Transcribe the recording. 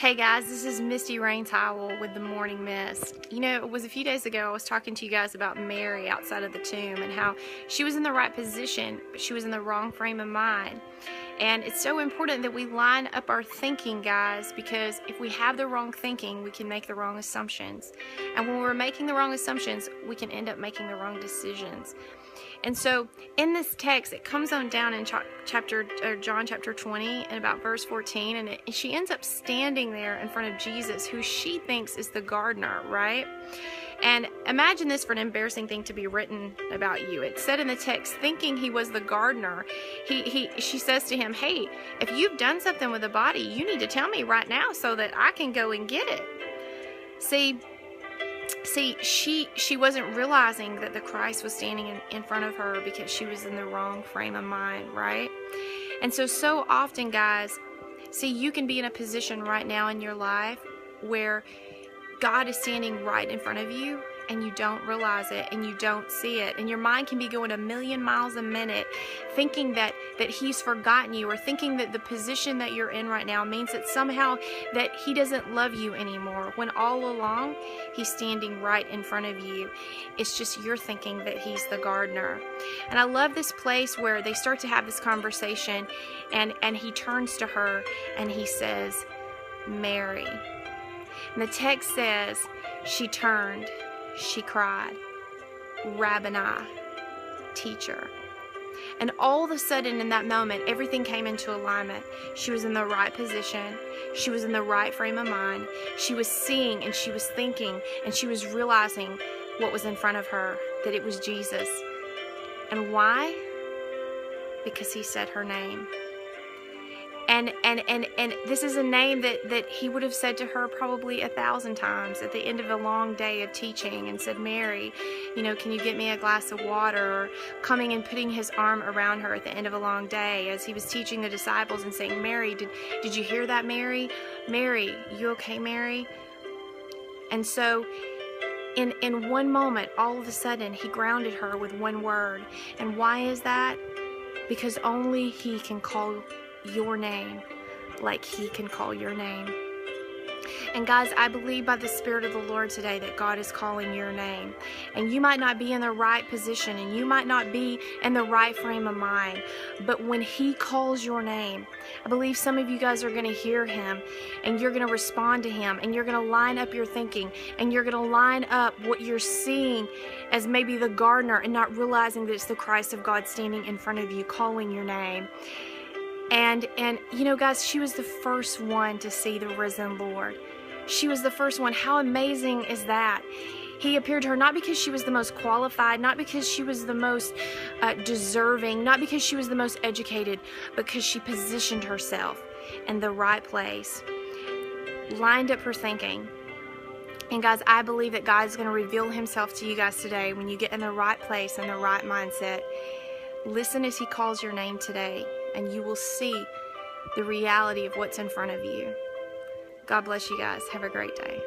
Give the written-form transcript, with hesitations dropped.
Hey guys, this is Misty Rain Towel with the Morning Mist. You know, it was a few days ago I was talking to you guys about Mary outside of the tomb and how she was in the right position, but she was in the wrong frame of mind. And it's so important that we line up our thinking, guys, because if we have the wrong thinking, we can make the wrong assumptions. And when we're making the wrong assumptions, we can end up making the wrong decisions. And so in this text, it comes on down in John chapter 20 and about verse 14, and she ends up standing there in front of Jesus, who she thinks is the gardener, right? And imagine this for an embarrassing thing to be written about you. It said in the text, thinking he was the gardener, she says to him, hey, if you've done something with the body, you need to tell me right now so that I can go and get it. See, she wasn't realizing that the Christ was standing in front of her because she was in the wrong frame of mind, right? And so often, guys, see, you can be in a position right now in your life where God is standing right in front of you and you don't realize it and you don't see it, and your mind can be going a million miles a minute thinking that he's forgotten you, or thinking that the position that you're in right now means that somehow that he doesn't love you anymore, when all along he's standing right in front of you. It's just you're thinking that he's the gardener. And I love this place where they start to have this conversation, and he turns to her and he says, Mary. And the text says she turned, she cried, Rabboni, teacher. And all of a sudden in that moment, everything came into alignment. She was in the right position. She was in the right frame of mind. She was seeing and she was thinking and she was realizing what was in front of her, that it was Jesus. And why? Because he said her name. And this is a name that he would have said to her probably 1,000 times at the end of a long day of teaching, and said, Mary, you know, can you get me a glass of water? Or coming and putting his arm around her at the end of a long day as he was teaching the disciples and saying, Mary, did you hear that, Mary? Mary, you okay, Mary? And so in one moment, all of a sudden, he grounded her with one word. And why is that? Because only he can call your name like he can call your name. And guys, I believe by the Spirit of the Lord today that God is calling your name. And you might not be in the right position, and you might not be in the right frame of mind, but when he calls your name, I believe some of you guys are going to hear him, and you're going to respond to him, and you're going to line up your thinking, and you're going to line up what you're seeing as maybe the gardener, and not realizing that it's the Christ of God standing in front of you calling your name. And you know, guys, she was the first one to see the risen Lord. She was the first one. How amazing is that? He appeared to her not because she was the most qualified, not because she was the most deserving, not because she was the most educated, but because she positioned herself in the right place, lined up her thinking. And guys, I believe that God is going to reveal himself to you guys today when you get in the right place and the right mindset. Listen as he calls your name today, and you will see the reality of what's in front of you. God bless you guys. Have a great day.